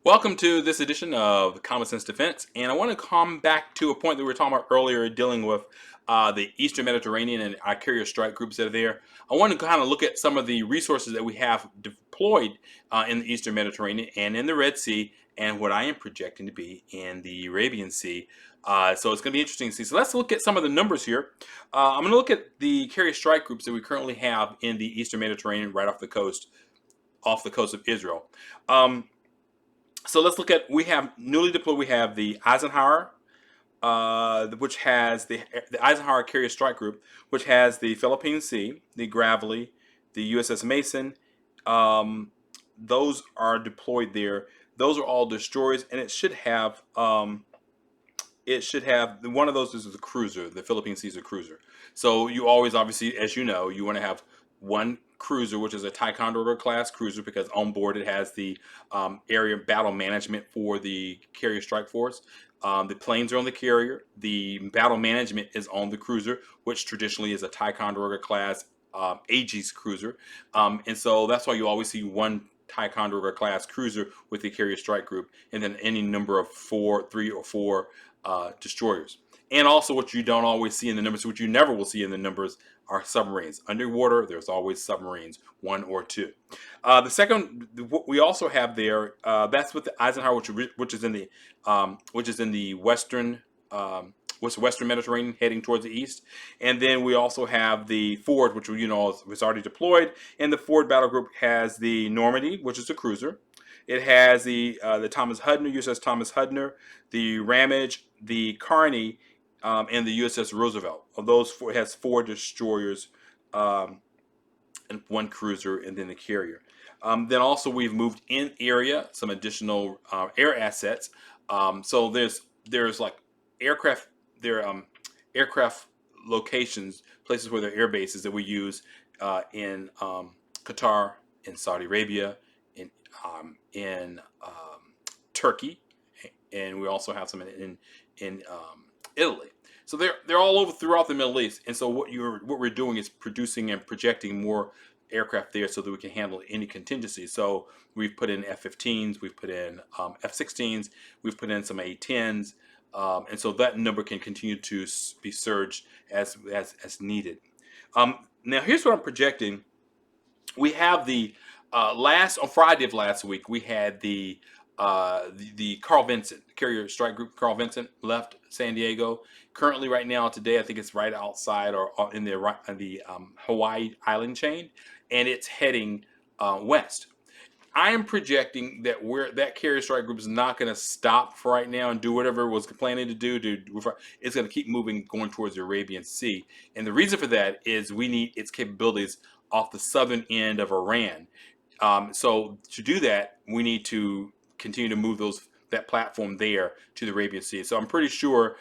Welcome to this edition of Common Sense Defense, and I want to come back to a point that we were talking about earlier, dealing with the Eastern Mediterranean and our carrier strike groups that are there. I want to kind of look at some of the resources that we have deployed in the Eastern Mediterranean and in the Red Sea, and what I am projecting to be in the Arabian Sea. So it's going to be interesting to see. So let's look at some of the numbers here. I'm going to look at the carrier strike groups that we currently have in the Eastern Mediterranean, right off the coast of Israel. So let's look at, we have newly deployed, we have the Eisenhower, which has the Eisenhower Carrier Strike Group, which has the Philippine Sea, the Gravely, the USS Mason. Those are deployed there. Those are all destroyers, and it should have one of those is a cruiser. The Philippine Sea is a cruiser. So you always, obviously, as you know, you want to have one cruiser, which is a Ticonderoga class cruiser, because on board it has the area battle management for the carrier strike force. The planes are on the carrier. The battle management is on the cruiser, which traditionally is a Ticonderoga class Aegis cruiser. And so that's why you always see one Ticonderoga class cruiser with the carrier strike group, and then any number of three or four destroyers. And also, what you don't always see in the numbers, which you never will see in the numbers, are submarines. Underwater, there's always submarines, one or two. The second, what we also have there, that's with the Eisenhower, which is in the western Western Mediterranean, heading towards the east. And then we also have the Ford, which was already deployed. And the Ford battle group has the Normandy, which is a cruiser. It has the Thomas Hudner, USS Thomas Hudner, the Ramage, the Carney, and the USS Roosevelt. Of those four, it has four destroyers, and one cruiser, and then the carrier. Then also we've moved in area some additional air assets. So there's like aircraft aircraft locations, places where there are air bases that we use in Qatar, in Saudi Arabia, in Turkey, and we also have some in Italy. So they're all over throughout the Middle East. And so what we're doing is producing and projecting more aircraft there so that we can handle any contingency. So we've put in F-15s, we've put in F-16s, we've put in some A-10s, and so that number can continue to be surged as needed. Now here's what I'm projecting. We have the on Friday of last week, we had the Carl Vincent carrier strike group. Carl Vincent left San Diego. Currently, right now, today, I think it's right outside or in the Hawaii island chain, and it's heading west. I am projecting that that carrier strike group is not going to stop for right now and do whatever it was planning to do. It's going to keep moving, going towards the Arabian Sea, and the reason for that is we need its capabilities off the southern end of Iran. So to do that, we need to continue to move that platform there to the Arabian Sea. So I'm pretty sure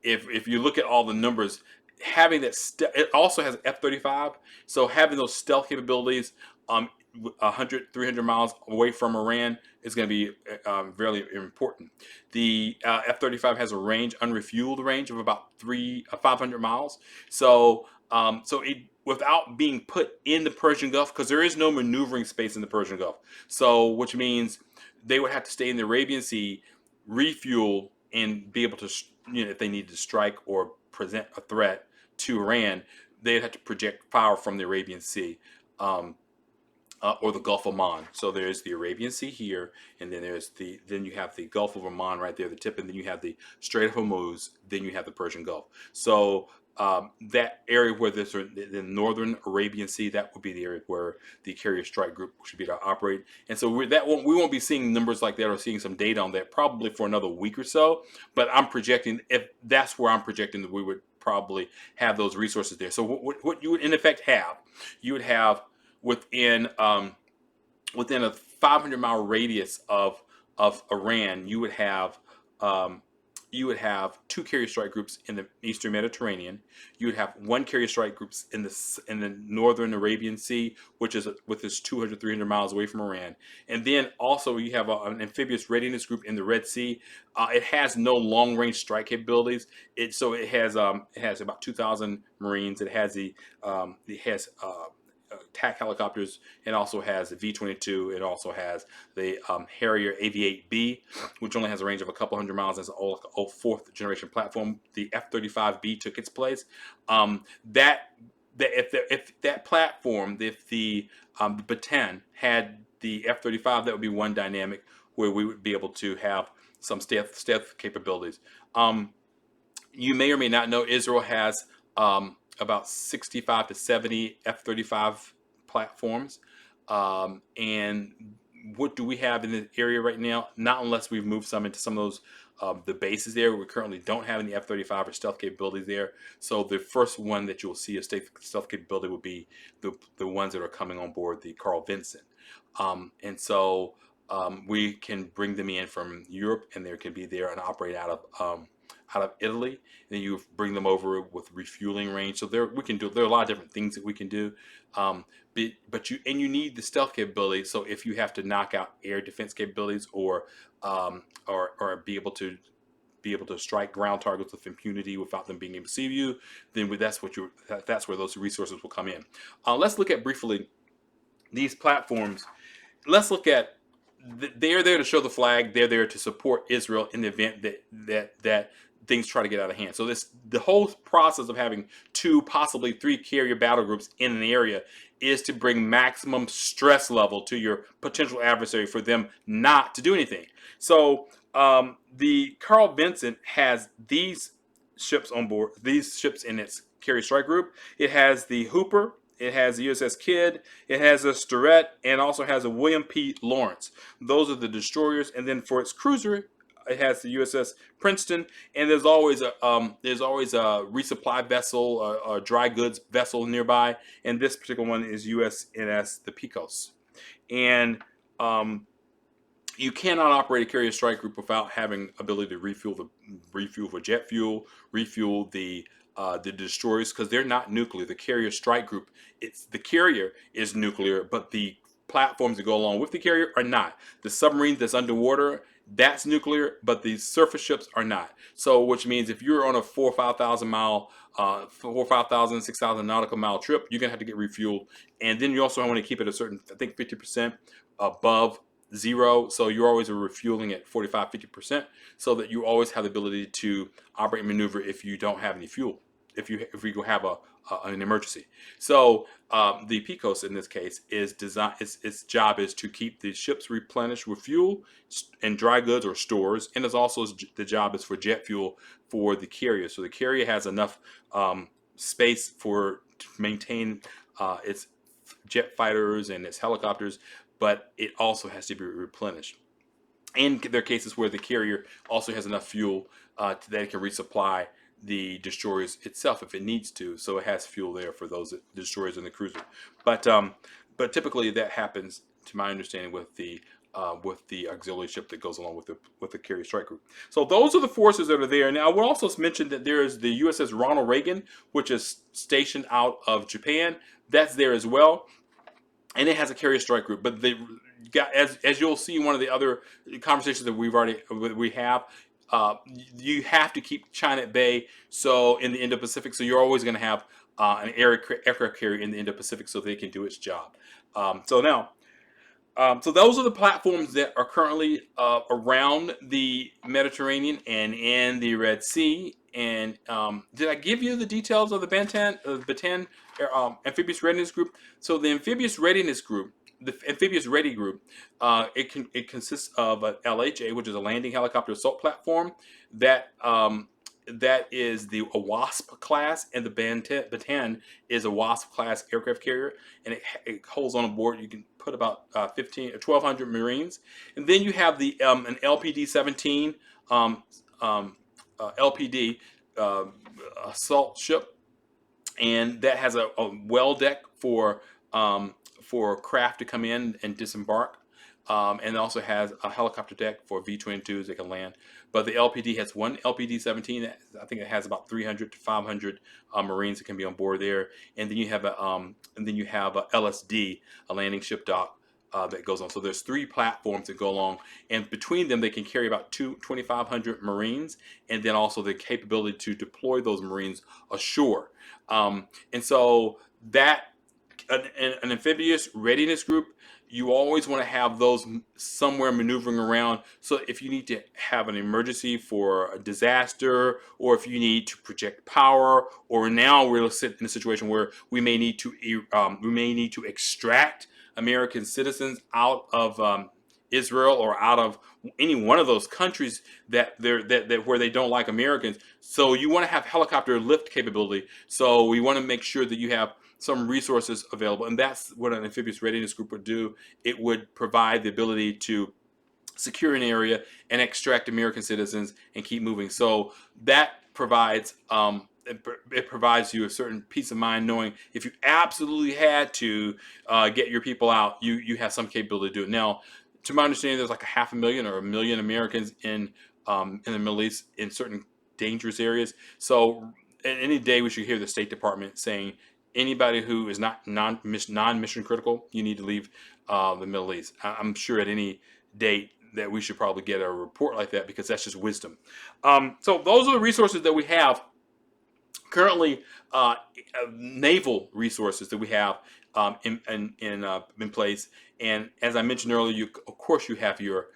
if you look at all the numbers, having that it also has F-35. So having those stealth capabilities 100, 300 miles away from Iran is going to be very important. The F-35 has a unrefueled range of about 500 miles. So without being put in the Persian Gulf, because there is no maneuvering space in the Persian Gulf. So which means they would have to stay in the Arabian Sea, refuel, and be able to, if they needed to strike or present a threat to Iran, they'd have to project fire from the Arabian Sea. Or the Gulf of Oman. So there's the Arabian Sea here, and then then you have the Gulf of Oman right there, the tip, and then you have the Strait of Hormuz, then you have the Persian Gulf. So that area where there's the northern Arabian Sea, that would be the area where the carrier strike group should be to operate. And so we won't be seeing numbers like that or seeing some data on that probably for another week or so. But I'm projecting, if that's where I'm projecting, that we would probably have those resources there. So what you would in effect have, you would have within a 500-mile radius of Iran, you would have two carrier strike groups in the Eastern Mediterranean. You would have one carrier strike groups in the northern Arabian Sea, which is 200, 300 miles away from Iran. And then also you have an amphibious readiness group in the Red Sea. It has no long range strike capabilities. It has about 2,000 Marines. It has attack helicopters. It also has the V-22. It also has the Harrier AV-8B, which only has a range of a couple hundred miles as an old fourth generation platform. The F-35B took its place. That if that platform, if the Bataan had the F-35, that would be one dynamic where we would be able to have some stealth capabilities. You may or may not know Israel has about 65 to 70 F-35 platforms. And what do we have in the area right now? Not unless we've moved some into some of those the bases there. We currently don't have any F-35 or stealth capabilities there. So the first one that you'll see a stealth capability will be the ones that are coming on board the Carl Vincent. And so we can bring them in from Europe, and they can be there and operate out of Italy. And then you bring them over with refueling range. So there are a lot of different things that we can do. But you need the stealth capability. So if you have to knock out air defense capabilities or be able to strike ground targets with impunity without them being able to see you, then that's where those resources will come in. Let's look at briefly these platforms. Let's look at they're there to show the flag. They're there to support Israel in the event that things try to get out of hand. So the whole process of having 2, possibly 3 carrier battle groups in an area is to bring maximum stress level to your potential adversary for them not to do anything. So the Carl Vincent has these ships on board, these ships in its carrier strike group. It has the Hooper. It has the USS Kidd. It has a Starrett, and also has a William P. Lawrence. Those are the destroyers. And then for its cruiser, it has the USS Princeton. And there's always a resupply vessel, a dry goods vessel nearby. And this particular one is USNS the Pecos. And you cannot operate a carrier strike group without having ability to refuel for jet fuel, refuel the destroyers, because they're not nuclear. The carrier strike group, the carrier is nuclear, but the platforms that go along with the carrier are not. The submarine that's underwater, that's nuclear, but the surface ships are not. So, which means if you're on a 4,000 or 5,000 mile, 4,000, 6,000 nautical mile trip, you're gonna have to get refueled, and then you also want to keep it a certain, I think, 50% above zero. So you're always refueling at 45, 50%, so that you always have the ability to operate and maneuver if you don't have any fuel, if we go have an emergency. So the Pecos in this case is designed. Its job is to keep the ships replenished with fuel and dry goods or stores, and it's also the job is for jet fuel for the carrier. So the carrier has enough space to maintain its jet fighters and its helicopters, but it also has to be replenished. And there are cases where the carrier also has enough fuel that it can resupply the destroyers itself if it needs to. So it has fuel there for those destroyers and the cruiser. But typically that happens, to my understanding, with the auxiliary ship that goes along with the carrier strike group. So those are the forces that are there. Now, I would also mention that there is the USS Ronald Reagan, which is stationed out of Japan. That's there as well. And it has a carrier strike group, but as you'll see in one of the other conversations that we have, you have to keep China at bay. So in the Indo-Pacific, so you're always going to have an aircraft carrier in the Indo-Pacific, so they can do its job. So those are the platforms that are currently around the Mediterranean and in the Red Sea. And did I give you the details of the Bataan Amphibious Readiness Group? So the Amphibious Readiness Group, the Amphibious Ready Group, it consists of an LHA, which is a landing helicopter assault platform that is a WASP class, and the Bataan is a WASP class aircraft carrier, and it holds on board. You can put about 1,200 Marines, and then you have an LPD-17 LPD assault ship, and that has a well deck for craft to come in and disembark. And it also has a helicopter deck for V-22s that can land. But the LPD has one LPD-17. I think it has about 300 to 500 Marines that can be on board there. And then you have a LSD, a landing ship dock, that goes on. So there's 3 platforms that go along, and between them they can carry about 2,500 Marines, and then also the capability to deploy those Marines ashore. And so that an amphibious readiness group, you always want to have those somewhere maneuvering around. So if you need to have an emergency for a disaster, or if you need to project power, or now we're in a situation where we may need to extract American citizens out of Israel or out of any one of those countries that where they don't like Americans. So you want to have helicopter lift capability. So we want to make sure that you have some resources available, and that's what an amphibious readiness group would do. It would provide the ability to secure an area and extract American citizens and keep moving. So that provides it provides you a certain peace of mind knowing if you absolutely had to get your people out, you have some capability to do it. Now, to my understanding, there's like 500,000 or 1 million Americans in the Middle East in certain dangerous areas. So any day we should hear the State Department saying anybody who is not non-mission critical, you need to leave the Middle East. I'm sure at any date that we should probably get a report like that, because that's just wisdom. So those are the resources that we have currently, naval resources that we have in place. And as I mentioned earlier, of course you have your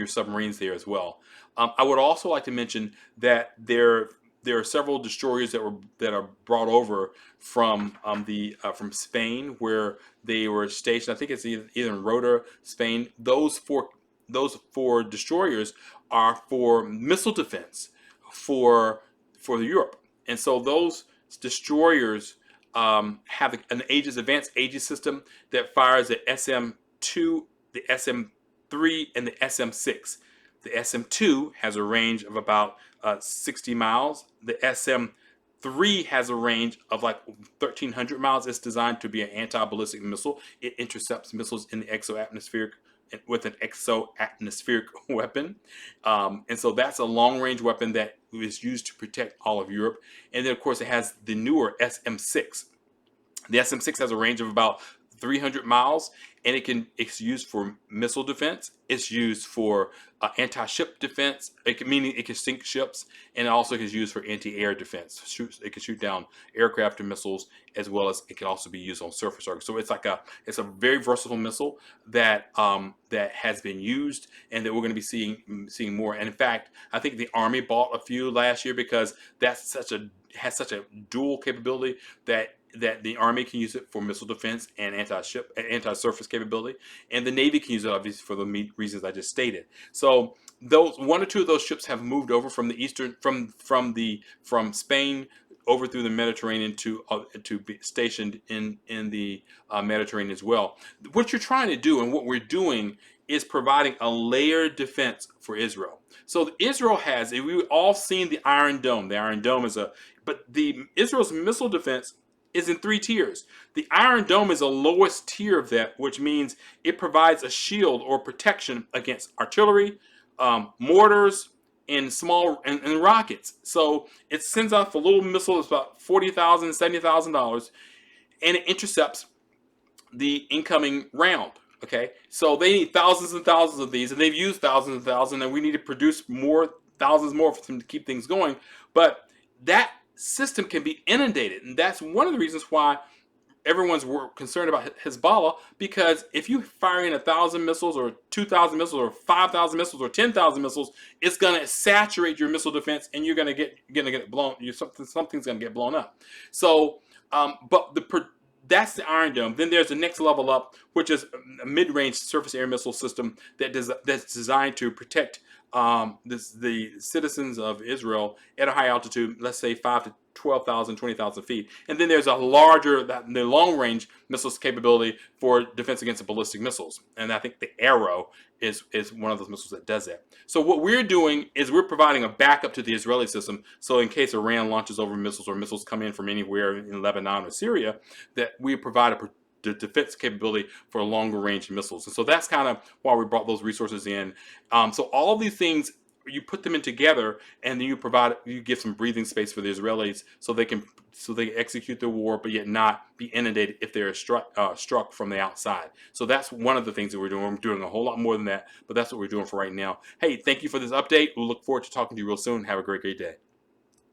submarines there as well. I would also like to mention that there are several destroyers that are brought over from from Spain, where they were stationed. I think it's either in Rota, Spain. Those four destroyers are for missile defense for Europe, and so those destroyers have an advanced Aegis system that fires the SM-2, the SM-3, and the SM-6. The SM-2 has a range of about 60 miles. The SM-3 has a range of like 1,300 miles. It's designed to be an anti-ballistic missile. It intercepts missiles in the exo-atmospheric with an exo-atmospheric weapon. And so that's a long-range weapon that is used to protect all of Europe. And then, of course, it has the newer SM-6. The SM-6 has a range of about 300 miles, and it's used for missile defense. It's used for anti-ship defense, meaning it can sink ships, and also it is used for anti-air defense. It can shoot down aircraft and missiles, as well as it can also be used on surface targets. So it's a very versatile missile that has been used, and that we're going to be seeing more. And in fact, I think the Army bought a few last year because has such a dual capability that the Army can use it for missile defense and anti-surface capability, and the Navy can use it obviously for the reasons I just stated. So those one or two of those ships have moved over from the eastern from Spain over through the Mediterranean to be stationed in the Mediterranean as well. What you're trying to do, and what we're doing, is providing a layered defense for Israel. So Israel we've all seen the Iron Dome. The Iron Dome but Israel's missile defense is in 3 tiers. The Iron Dome is the lowest tier of that, which means it provides a shield or protection against artillery, mortars, and and rockets. So it sends off a little missile that's about $40,000, $70,000, and it intercepts the incoming round. Okay, so they need thousands and thousands of these, and they've used thousands and thousands, and we need to produce thousands more for them to keep things going. But that system can be inundated, and that's one of the reasons why everyone's concerned about Hezbollah, because if you fire in 1,000 missiles or 2,000 missiles or 5,000 missiles or 10,000 missiles, it's going to saturate your missile defense, and you're going to get blown. Something's going to get blown up. So, that's the Iron Dome. Then there's the next level up, which is a mid-range surface air missile system that's designed to protect the citizens of Israel at a high altitude, let's say 5 to 12,000, 20,000 feet. And then there's the long-range missiles capability for defense against ballistic missiles. And I think the Arrow is one of those missiles that does that. So what we're doing is we're providing a backup to the Israeli system. So in case Iran launches over missiles, or missiles come in from anywhere in Lebanon or Syria, that we provide the defense capability for longer range missiles. And so that's kind of why we brought those resources in. So all of these things, you put them in together, and then you give some breathing space for the Israelis so they execute the war, but yet not be inundated if they're struck from the outside. So that's one of the things that we're doing. We're doing a whole lot more than that, but that's what we're doing for right now. Hey, thank you for this update. We'll look forward to talking to you real soon. Have a great day.